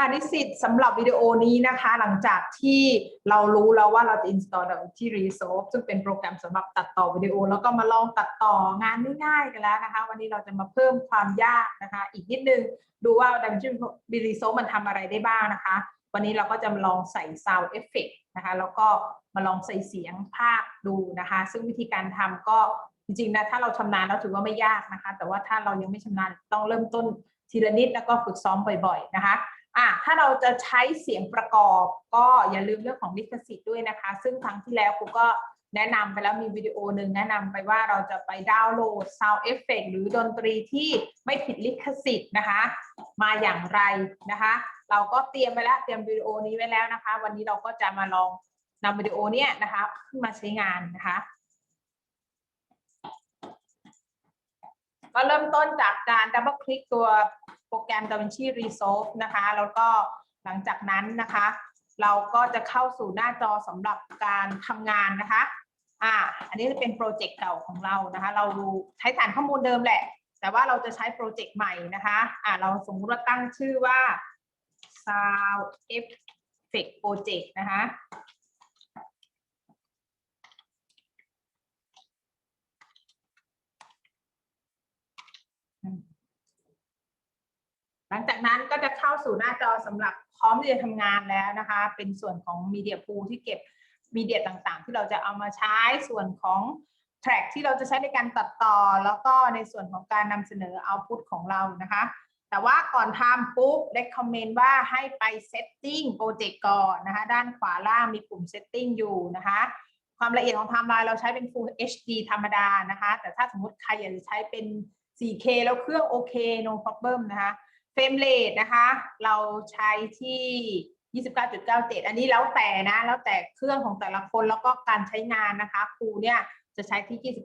ค่ะนิสิตสำหรับวิดีโอนี้นะคะหลังจากที่เรารู้แล้วว่าเราจะ install DaVinci Resolve ซึ่งเป็นโปรแกรมสำหรับตัดต่อวิดีโอแล้วก็มาลองตัดต่องานง่ายๆกันแล้วนะคะวันนี้เราจะมาเพิ่มความยากนะคะอีกนิดนึงดูว่า DaVinci Resolve มันทำอะไรได้บ้างนะคะวันนี้เราก็จะมาลองใส่ Sound Effect นะคะแล้วก็มาลองใส่เสียงภาคดูนะคะซึ่งวิธีการทำก็จริงๆนะถ้าเราชำนาญแล้วถือว่าไม่ยากนะคะแต่ว่าถ้าเรายังไม่ชำนาญต้องเริ่มต้นทีละนิดแล้วก็ฝึกซ้อมบ่อยๆนะคะถ้าเราจะใช้เสียงประกอบก็อย่าลืมเรื่องของลิขสิทธิ์ด้วยนะคะซึ่งครั้งที่แล้วครูก็แนะนำไปแล้วมีวิดีโอหนึ่งแนะนำไปว่าเราจะไปดาวน์โหลด Sound Effect หรือดนตรีที่ไม่ผิดลิขสิทธิ์นะคะมาอย่างไรนะคะเราก็เตรียมไปแล้วเตรียมวิดีโอนี้ไว้แล้วนะคะวันนี้เราก็จะมาลองนำวิดีโอเนี้ยนะคะขึ้นมาใช้งานนะคะก็เริ่มต้นจากการดับเบิลคลิกตัวโปรแกรม DaVinci Resolve นะคะแล้วก็หลังจากนั้นนะคะเราก็จะเข้าสู่หน้าจอสำหรับการทำงานนะคะอันนี้จะเป็นโปรเจกต์เก่าของเรานะคะเราใช้ฐานข้อมูลเดิมแหละแต่ว่าเราจะใช้โปรเจกต์ใหม่นะคะเราสมมุติว่าตั้งชื่อว่า Sound Effect Project นะคะหลังจากนั้นก็จะเข้าสู่หน้าจอสำหรับพร้อมที่จะทำงานแล้วนะคะเป็นส่วนของ Media Pool ที่เก็บมีเดียต่างๆที่เราจะเอามาใช้ส่วนของแทร็กที่เราจะใช้ในการตัดต่อแล้วก็ในส่วนของการนำเสนอ Output ของเรานะคะแต่ว่าก่อนทำปุ๊บ recommend ว่าให้ไป Setting Project ก่อนนะคะด้านขวาล่างมีปุ่ม Setting อยู่นะคะความละเอียดของไทม์ไลน์เราใช้เป็น Full HD ธรรมดานะคะแต่ถ้าสมมติใครอยากจะใช้เป็น 4K แล้วเครื่องโอเค no problem นะคะเฟรมเรทนะคะเราใช้ที่ 29.97 อันนี้แล้วแต่นะแล้วแต่เครื่องของแต่ละคนแล้วก็การใช้งานนะคะครูเนี่ยจะใช้ที่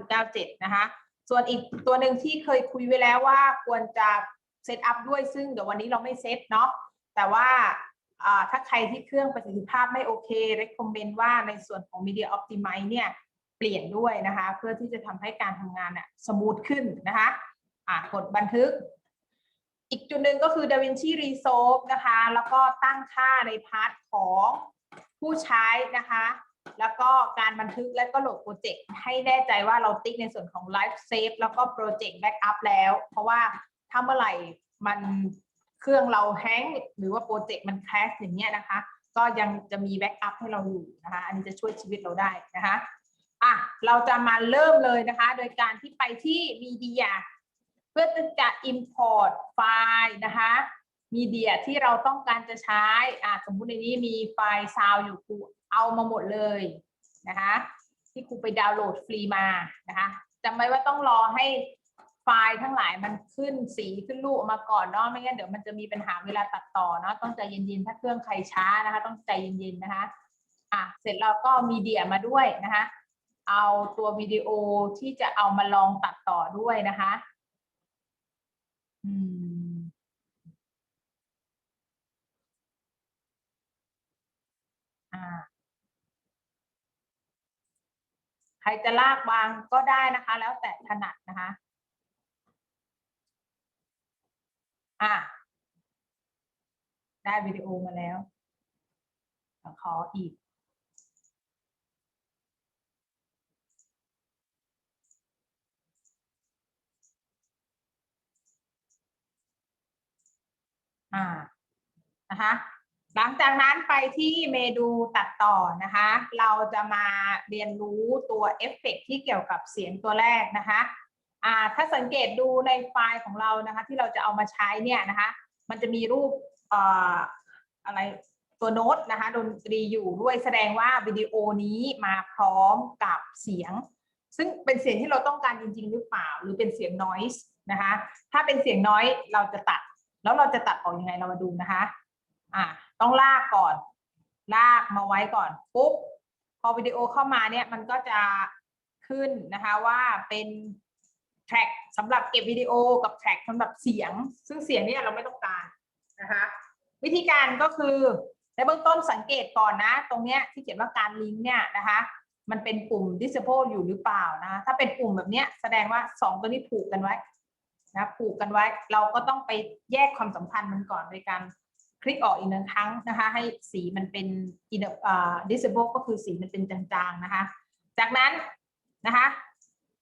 29.97 นะคะส่วนอีกตัวหนึ่งที่เคยคุยไว้แล้วว่าควรจะเซตอัพด้วยซึ่งเดี๋ยววันนี้เราไม่เซตเนาะแต่ว่าถ้าใครที่เครื่องประสิทธิภาพไม่โอเค recommend ว่าในส่วนของ Media Optimize เนี่ยเปลี่ยนด้วยนะคะเพื่อที่จะทำให้การทำงานเนี่ยสมูทขึ้นนะคะกดบันทึกอีกจุดหนึ่งก็คือ DaVinci Resolve นะคะแล้วก็ตั้งค่าในพาร์ทของผู้ใช้นะคะแล้วก็การบันทึกและก็โหลดโปรเจกต์ให้แน่ใจว่าเราติ๊กในส่วนของ Live Save แล้วก็โปรเจกต์ Backup แล้วเพราะว่าถ้าเมื่อไหร่มันเครื่องเราแฮงก์หรือว่าโปรเจกต์มันแครชอย่างเงี้ยนะคะก็ยังจะมี Backup ให้เราอยู่นะคะอันนี้จะช่วยชีวิตเราได้นะคะเราจะมาเริ่มเลยนะคะโดยการที่ไปที่ Mediaเพื่อจะ import ไฟล์นะคะมีเดียที่เราต้องการจะใช้สมมุติในนี้มีไฟล์ซาวอยู่ครูเอามาหมดเลยนะคะที่ครูไปดาวน์โหลดฟรีมานะคะจำไว้ว่าต้องรอให้ไฟล์ทั้งหลายมันขึ้นสีขึ้นรูปออกมาก่อนเนาะไม่งั้นเดี๋ยวมันจะมีปัญหาเวลาตัดต่อเนาะต้องใจเย็นๆถ้าเครื่องใครช้านะคะต้องใจเย็นๆนะคะเสร็จแล้วก็มีเดียมาด้วยนะคะเอาตัววิดีโอที่จะเอามาลองตัดต่อด้วยนะคะใครจะลากวางก็ได้นะคะแล้วแต่ถนัดนะคะได้วิดีโอมาแล้วขออีกนะคะหลังจากนั้นไปที่เมนูตัดต่อนะคะเราจะมาเรียนรู้ตัวเอฟเฟกต์ที่เกี่ยวกับเสียงตัวแรกนะคะถ้าสังเกตดูในไฟล์ของเรานะคะที่เราจะเอามาใช้เนี่ยนะคะมันจะมีรูปอะไรตัวโน้ตนะคะดนตรีอยู่ด้วยแสดงว่าวิดีโอนี้มาพร้อมกับเสียงซึ่งเป็นเสียงที่เราต้องการจริงๆหรือเปล่าหรือเป็นเสียง noise นะคะถ้าเป็นเสียง noise เราจะตัดแล้วเราจะตัดออกยังไงเรามาดูนะคะต้องลากก่อนลากมาไว้ก่อนปุ๊บพอวิดีโอเข้ามาเนี่ยมันก็จะขึ้นนะคะว่าเป็นแทร็กสำหรับเก็บวิดีโอกับแทร็กสำหรับเสียงซึ่งเสียงเนี่ยเราไม่ต้องการนะคะวิธีการก็คือในเบื้องต้นสังเกตก่อนนะตรงเนี้ยที่เขียนว่าการลิงก์เนี่ยนะคะมันเป็นปุ่ม disable อยู่หรือเปล่านะถ้าเป็นปุ่มแบบนี้แสดงว่า2ตัวนี้ผูกกันไว้นะผูกกันไว้เราก็ต้องไปแยกความสัมพันธ์มันก่อนโดยการ คลิกออกอีก1 ครั้งนะคะให้สีมันเป็น disable ก็คือสีมันเป็นจางๆนะคะจากนั้นนะคะ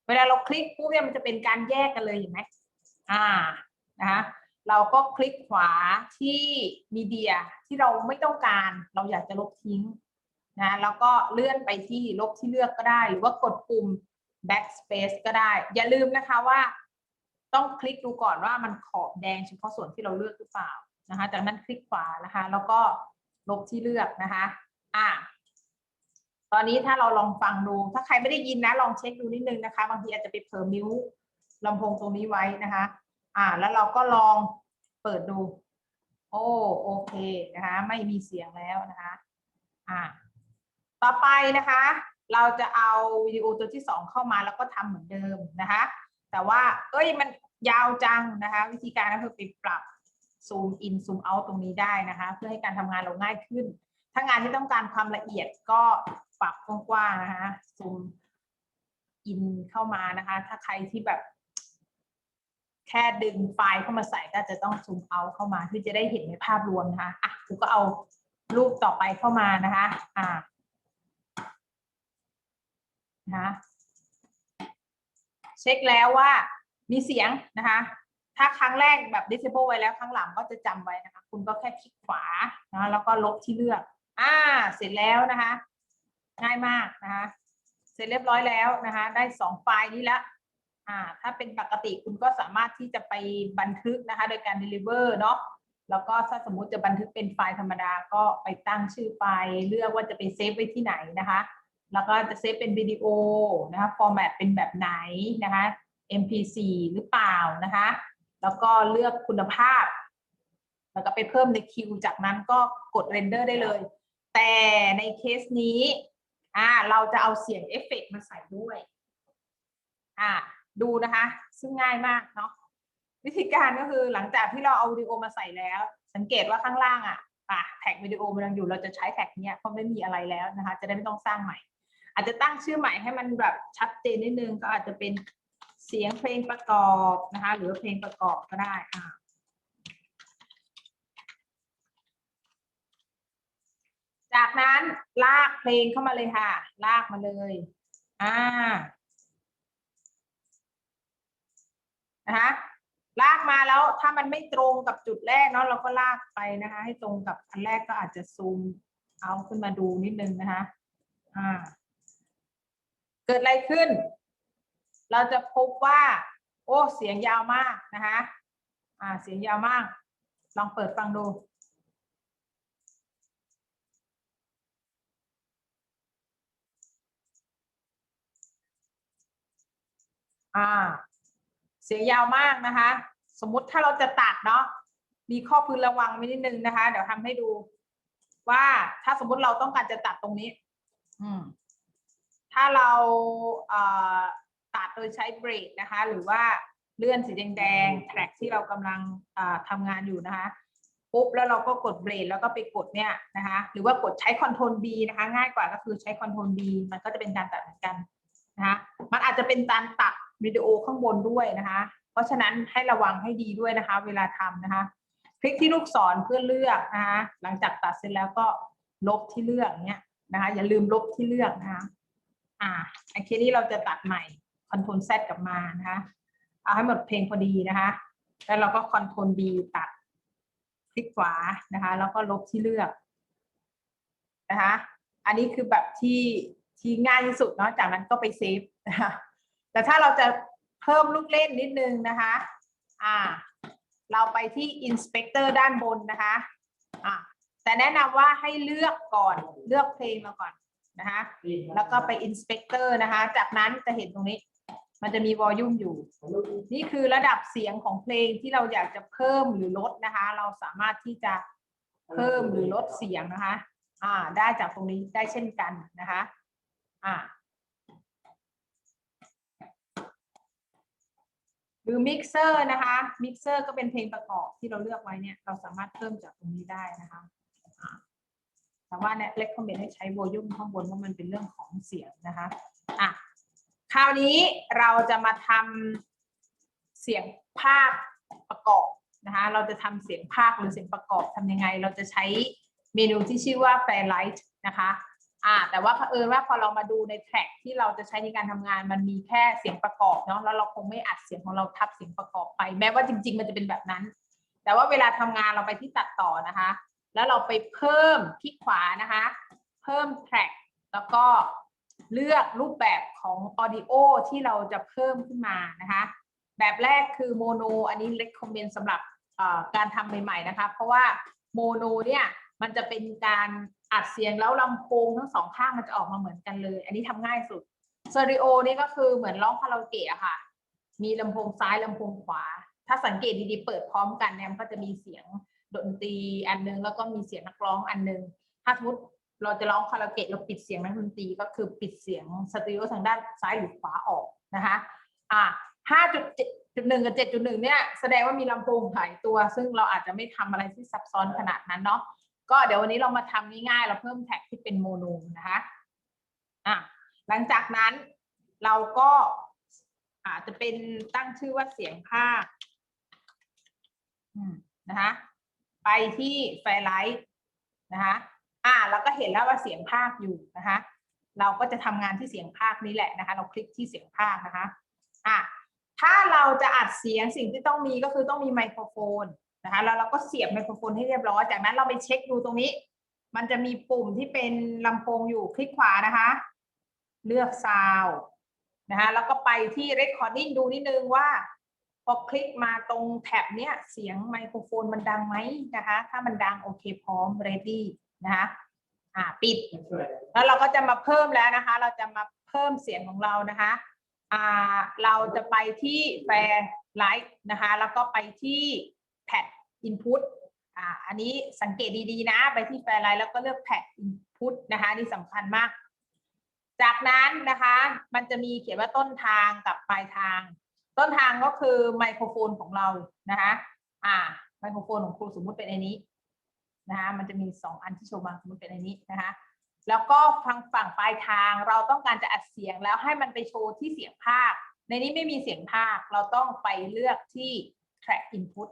เวลาเราคลิกปุ๊บเนี่ยมันจะเป็นการแยกกันเลยเห็นไหมนะคะเราก็คลิกขวาที่มีเดียที่เราไม่ต้องการเราอยากจะลบทิ้งนะแล้วก็เลื่อนไปที่ลบที่เลือกก็ได้หรือว่ากดปุ่ม backspace ก็ได้อย่าลืมนะคะว่าต้องคลิกดูก่อนว่ามันขอบแดงเฉพาะส่วนที่เราเลือกหรือเปล่านะคะจากนั้นคลิกขวานะคะแล้วก็ลบที่เลือกนะคะตอนนี้ถ้าเราลองฟังดูถ้าใครไม่ได้ยินนะลองเช็คดูนิดนึงนะคะบางทีอาจจะไปเผลอมิวลำโพงตรงนี้ไว้นะคะแล้วเราก็ลองเปิดดูโอเคนะคะไม่มีเสียงแล้วนะคะต่อไปนะคะเราจะเอาวิดีโอตัวที่2เข้ามาแล้วก็ทำเหมือนเดิมนะคะแต่ว่ามันยาวจังนะคะวิธีการก็คือไปปรับซูมอินซูมเอาตรงนี้ได้นะคะเพื่อให้การทำงานเราง่ายขึ้นถ้างานที่ต้องการความละเอียดก็ปรับกว้างๆนะคะซูมอินเข้ามานะคะถ้าใครที่แบบแค่ดึงไฟล์เข้ามาใส่ก็จะต้องซูมเอาเข้ามาที่จะได้เห็นในภาพรวมนะคะกูก็เอารูปต่อไปเข้ามานะคะเช็คแล้วว่ามีเสียงนะคะถ้าครั้งแรกแบบ disable ไว้แล้วครั้งหลังก็จะจำไว้นะคะคุณก็แค่คลิกขวานะแล้วก็ลบที่เลือกเสร็จแล้วนะคะง่ายมากนะคะเสร็จเรียบร้อยแล้วนะคะได้2ไฟล์นี้แล้วถ้าเป็นปกติคุณก็สามารถที่จะไปบันทึกนะคะโดยการ deliver เนาะแล้วก็ถ้าสมมุติจะบันทึกเป็นไฟล์ธรรมดาก็ไปตั้งชื่อไฟล์เลือกว่าจะไปเซฟไว้ที่ไหนนะคะแล้วก็จะเซฟเป็นวิดีโอนะคะฟอร์แมตเป็นแบบไหนนะคะ MP4 หรือเปล่านะคะแล้วก็เลือกคุณภาพแล้วก็ไปเพิ่มในคิวจากนั้นก็กดเรนเดอร์ได้เลยแต่ในเคสนี้เราจะเอาเสียงเอฟเฟกต์มาใส่ด้วยดูนะคะซึ่งง่ายมากเนาะวิธีการก็คือหลังจากที่เราเอาวิดีโอมาใส่แล้วสังเกตว่าข้างล่างแท็กวิดีโอมันยังอยู่เราจะใช้แท็กเนี้ยเพราะไม่มีอะไรแล้วนะคะจะได้ไม่ต้องสร้างใหม่อาจจะตั้งชื่อใหม่ให้มันแบบชัดเจนนิดนึงก็อาจจะเป็นเสียงเพลงประกอบนะคะหรือเพลงประกอบก็ได้จากนั้นลากเพลงเข้ามาเลยค่ะลากมาเลยนะคะลากมาแล้วถ้ามันไม่ตรงกับจุดแรกเนาะเราก็ลากไปนะคะให้ตรงกับอันแรกก็อาจจะซูมเอาขึ้นมาดูนิดนึงนะคะเกิดอะไรขึ้นเราจะพบว่าเสียงยาวมากนะคะเสียงยาวมากลองเปิดฟังดูเสียงยาวมากนะคะสมมุติถ้าเราจะตัดเนาะมีข้อพึงระวังไว้นิดนึงนะคะเดี๋ยวทำให้ดูว่าถ้าสมมุติเราต้องการจะตัดตรงนี้ถ้าเราตัดโดยใช้เบรกนะคะหรือว่าเลื่อนสีแดงๆแทร็กที่เรากำลังทำงานอยู่นะคะปุ๊บแล้วเราก็กดเบรกแล้วก็ไปกดเนี่ยนะคะหรือว่ากดใช้ Ctrl B นะคะง่ายกว่าก็คือใช้ Ctrl B มันก็จะเป็นการตัดเหมือนกันนะคะมันอาจจะเป็นการตัดวิดีโอข้างบนด้วยนะคะเพราะฉะนั้นให้ระวังให้ดีด้วยนะคะเวลาทำนะคะคลิกที่ลูกศรเพื่อเลือกนะคะหลังจากตัดเสร็จแล้วก็ลบที่เลือกเนี่ยนะคะอย่าลืมลบที่เลือกนะคะไอ้เคสนี้เราจะตัดใหม่ Ctrl Z กลับมานะคะเอาให้หมดเพลงพอดีนะคะแล้วเราก็ Ctrl B ตัดคลิกขวานะคะแล้วก็ลบที่เลือกนะคะอันนี้คือแบบที่ง่ายที่สุดเนาะจากนั้นก็ไปเซฟนะคะแต่ถ้าเราจะเพิ่มลูกเล่นนิดนึงนะคะเราไปที่ Inspector ด้านบนนะคะแต่แนะนำว่าให้เลือกก่อนเลือกเพลงมาก่อนนะคะแล้วก็ไป Inspector นะคะจากนั้นจะเห็นตรงนี้มันจะมี Volume อยู่นี่คือระดับเสียงของเพลงที่เราอยากจะเพิ่มหรือลดนะคะเราสามารถที่จะเพิ่มหรือลดเสียงนะคะได้จากตรงนี้ได้เช่นกันนะคะหรือมิกเซอร์นะคะมิกเซอร์ก็เป็นเพลงประกอบที่เราเลือกไว้เนี่ยเราสามารถเพิ่มจากตรงนี้ได้นะคะแต่ว่าเนี่ยเล็กคอมเมนต์ให้ใช้โวลูมข้างบนเพราะมันเป็นเรื่องของเสียงนะคะคราวนี้เราจะมาทำเสียงภาพประกอบ นะคะเราจะทำเสียงพากย์หรือเสียงประกอบทำยังไงเราจะใช้เมนูที่ชื่อว่า Fairlight นะคะแต่ว่าเผอิญว่าพอเรามาดูในแทร็กที่เราจะใช้ในการทำงานมันมีแค่เสียงประกอบเนาะแล้วเราคงไม่อัดเสียงของเราทับเสียงประกอบไปแม้ว่าจริงๆมันจะเป็นแบบนั้น แต่ว่าเวลาทำงานเราไปที่ตัดต่อนะคะแล้วเราไปเพิ่มคลิกขวานะคะเพิ่มแทร็กแล้วก็เลือกรูปแบบของ Audio ที่เราจะเพิ่มขึ้นมานะคะแบบแรกคือโมโนอันนี้ recommend สำหรับการทำใหม่ๆนะคะเพราะว่าโมโนเนี่ยมันจะเป็นการอัดเสียงแล้วลำโพงทั้งสองข้างมันจะออกมาเหมือนกันเลยอันนี้ทำง่ายสุดสเตอริโอนี่ก็คือเหมือนร้องคาราโอเกะค่ะมีลำโพงซ้ายลำโพงขวาถ้าสังเกตดีๆเปิดพร้อมกันเนี่ยมันก็จะมีเสียงดนตรีอันนึงแล้วก็มีเสียงนักร้องอันนึงถ้าสมมติเราจะร้องคาราโอเกะเราปิดเสียงนักดนตรีก็คือปิดเสียงสเตอริโอทางด้านซ้ายหรือขวาออกนะคะ5.1 กับ 7.1 เนี่ยแสดงว่ามีลำโพงหลายตัวซึ่งเราอาจจะไม่ทำอะไรที่ซับซ้อนขนาดนั้นเนาะก็เดี๋ยววันนี้เรามาทำง่ายๆเราเพิ่มแท็กที่เป็นโมโนนะคะหลังจากนั้นเราก็อาจจะเป็นตั้งชื่อว่าเสียงภาคนะคะไปที่ไฟไลท์นะคะเราก็เห็นแล้วว่าเสียงภาคอยู่นะคะเราก็จะทำงานที่เสียงภาคนี้แหละนะคะเราคลิกที่เสียงภาคนะคะถ้าเราจะอัดเสียงสิ่งที่ต้องมีก็คือต้องมีไมโครโฟนนะคะแล้วเราก็เสียบไมโครโฟนให้เรียบร้อยจากนั้นเราไปเช็คดูตรงนี้มันจะมีปุ่มที่เป็นลำโพงอยู่คลิกขวานะคะเลือกซาวด์นะคะแล้วก็ไปที่ recording ดูนิดนึงว่าพอคลิกมาตรงแท็บเนี้ยเสียงไมโครโฟนมันดังไหมนะคะถ้ามันดังโอเคพร้อม ready นะคะปิดแล้วเราก็จะมาเพิ่มแล้วนะคะเราจะมาเพิ่มเสียงของเรานะคะเราจะไปที่ Fairlight นะคะแล้วก็ไปที่ Pad Input อันนี้สังเกตดีๆนะไปที่ Fairlight แล้วก็เลือก Pad Input นะคะนี่สำคัญมากจากนั้นนะคะมันจะมีเขียนว่าต้นทางกับปลายทางต้นทางก็คือไมโครโฟนของเรานะคะไมโครโฟนของครูสมมุติเป็นอันนี้นะคะมันจะมี2อันที่โชว์มาสมมุติเป็นอันนี้นะคะแล้วก็ฝั่งปลายทางเราต้องการจะอัดเสียงแล้วให้มันไปโชว์ที่เสียงภาคในนี้ไม่มีเสียงภาคเราต้องไปเลือกที่ track input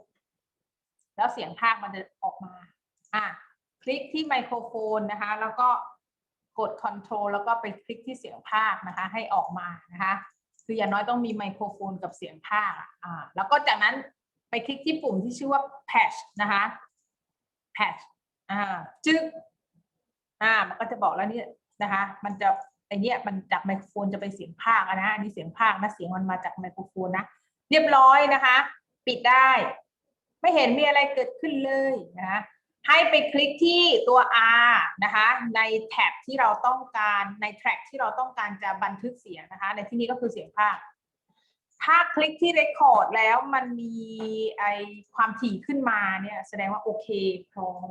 แล้วเสียงภาคมันจะออกมาคลิกที่ไมโครโฟนนะคะแล้วก็กด Control แล้วก็ไปคลิกที่เสียงภาคนะคะให้ออกมานะคะคืออย่างน้อยต้องมีไมโครโฟนกับเสียงภาคแล้วก็จากนั้นไปคลิกที่ปุ่มที่ชื่อว่า Patch นะคะ Patch จึ๊กมันก็จะบอกแล้วนี่นะคะมันจะไอเนี้ยมันจากไมโครโฟนจะไปเสียงภาคนะอันนี้เสียงภาคนะเสียงมันมาจากไมโครโฟนนะเรียบร้อยนะคะปิดได้ไม่เห็นมีอะไรเกิดขึ้นเลยนะคะให้ไปคลิกที่ตัว R นะคะในแท็บที่เราต้องการในแทร็กที่เราต้องการจะบันทึกเสียงนะคะในที่นี้ก็คือเสียงภาคถ้าคลิกที่ Record แล้วมันมีความถี่ขึ้นมาเนี่ยแสดงว่าโอเคพร้อม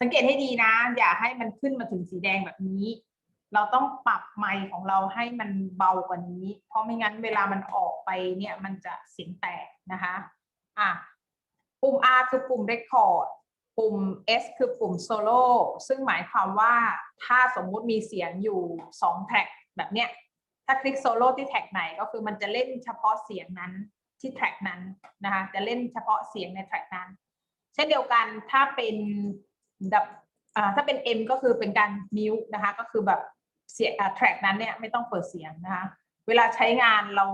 สังเกตให้ดีนะอย่าให้มันขึ้นมาถึงสีแดงแบบนี้เราต้องปรับไมค์ของเราให้มันเบากว่านี้เพราะไม่งั้นเวลามันออกไปเนี่ยมันจะเสียงแตกนะคะปุ่ม R คือปุ่ม Record ปุ่ม S คือปุ่ม Solo ซึ่งหมายความว่าถ้าสมมุติมีเสียงอยู่2แทร็กแบบเนี้ยถ้าคลิกโซโล่ที่แท็กไหนก็คือมันจะเล่นเฉพาะเสียงนั้นที่แท็กนั้นนะคะจะเล่นเฉพาะเสียงในแท็กนั้นเช่นเดียวกันถ้าเป็นถ้าเป็น M ก็คือเป็นการมิวนะคะก็คือแบบเสียงแทร็กนั้นเนี่ยไม่ต้องเปิดเสียงนะคะเวลาใช้งานเรา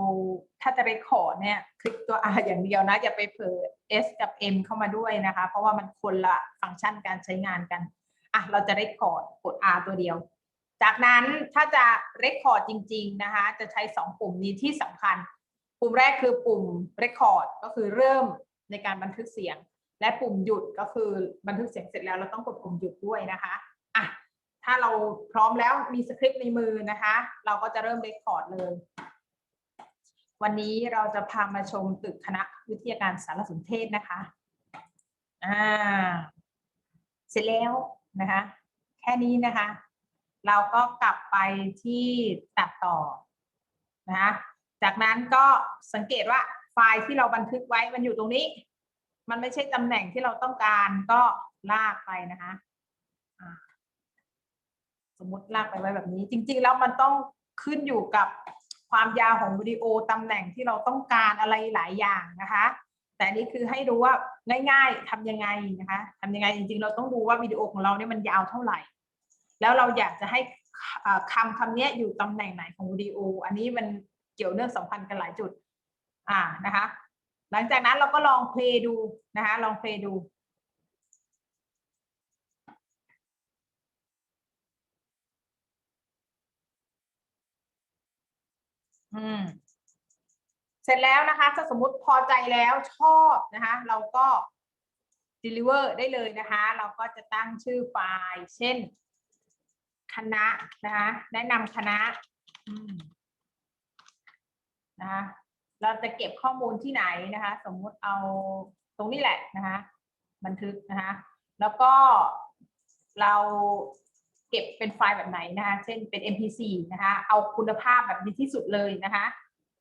ถ้าจะไปขอเนี่ยคลิกตัว R อย่างเดียวนะอย่าไปเปิด S กับ M เข้ามาด้วยนะคะเพราะว่ามันคนละฟังก์ชันการใช้งานกันเราจะได้ขอกด R ตัวเดียวจากนั้นถ้าจะ Record จริงๆนะคะจะใช้2ปุ่มนี้ที่สำคัญปุ่มแรกคือปุ่ม Record ก็คือเริ่มในการบันทึกเสียงและปุ่มหยุดก็คือบันทึกเสียงเสร็จแล้วเราต้องกดปุ่มหยุดด้วยนะคะถ้าเราพร้อมแล้วมีสคริปต์ในมือนะคะเราก็จะเริ่ม Record เลยวันนี้เราจะพามาชมตึกคณะวิทยาการสารสนเทศนะคะเสร็จแล้วนะคะแค่นี้นะคะเราก็กลับไปที่ตัดต่อนะคะจากนั้นก็สังเกตว่าไฟล์ที่เราบันทึกไว้มันอยู่ตรงนี้มันไม่ใช่ตำแหน่งที่เราต้องการก็ลากไปนะคะสมมติลากไปไว้แบบนี้จริงๆแล้วมันต้องขึ้นอยู่กับความยาวของวิดีโอตำแหน่งที่เราต้องการอะไรหลายอย่างนะคะ แต่นี่คือให้รู้ว่าง่ายๆทำยังไงนะคะทำยังไงจริงๆเราต้องดูว่าวิดีโอของเราเนี่ยมันยาวเท่าไหร่แล้วเราอยากจะให้คำนี้อยู่ตำแหน่งไหนของวิดีโออันนี้มันเกี่ยวเนื่องสัมพันธ์กันหลายจุดนะคะหลังจากนั้นเราก็ลองเพลย์ดูนะคะลองเพลย์ดูเสร็จแล้วนะคะถ้าสมมุติพอใจแล้วชอบนะคะเราก็ deliver ได้เลยนะคะเราก็จะตั้งชื่อไฟล์เช่นคณะนะคะแนะนำคณะนะคะเราจะเก็บข้อมูลที่ไหนนะคะสมมุติเอาตรงนี้แหละนะคะบันทึกนะคะแล้วก็เราเก็บเป็นไฟล์แบบไหนนะคะเช่นเป็น MP4 นะคะเอาคุณภาพแบบดีที่สุดเลยนะคะ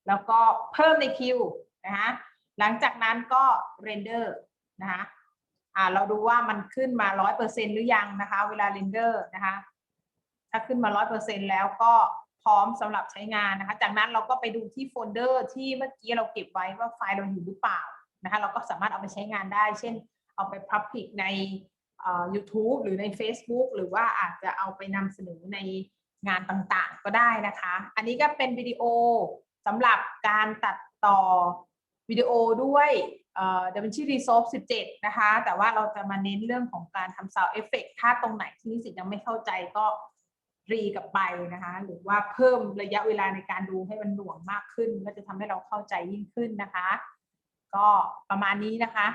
แล้วก็เพิ่มในคิวนะคะหลังจากนั้นก็เรนเดอร์นะคะเราดูว่ามันขึ้นมา 100% หรือยังนะคะเวลาเรนเดอร์นะคะถ้าขึ้นมา 100% แล้วก็พร้อมสำหรับใช้งานนะคะจากนั้นเราก็ไปดูที่โฟลเดอร์ที่เมื่อกี้เราเก็บไว้ว่าไฟล์เราอยู่หรือเปล่านะคะเราก็สามารถเอาไปใช้งานได้เช่นเอาไป Public ในYouTube หรือใน Facebook หรือว่าอาจจะเอาไปนำเสนอในงานต่างๆก็ได้นะคะอันนี้ก็เป็นวิดีโอสำหรับการตัดต่อวิดีโอด้วยDaVinci Resolve 17 นะคะแต่ว่าเราจะมาเน้นเรื่องของการทำ Sound Effect ถ้าตรงไหนที่นิสิตยังไม่เข้าใจก็รีกลับไปนะคะหรือว่าเพิ่มระยะเวลาในการดูให้มันหน่วงมากขึ้นก็จะทำให้เราเข้าใจยิ่งขึ้นนะคะก็ประมาณนี้นะคะ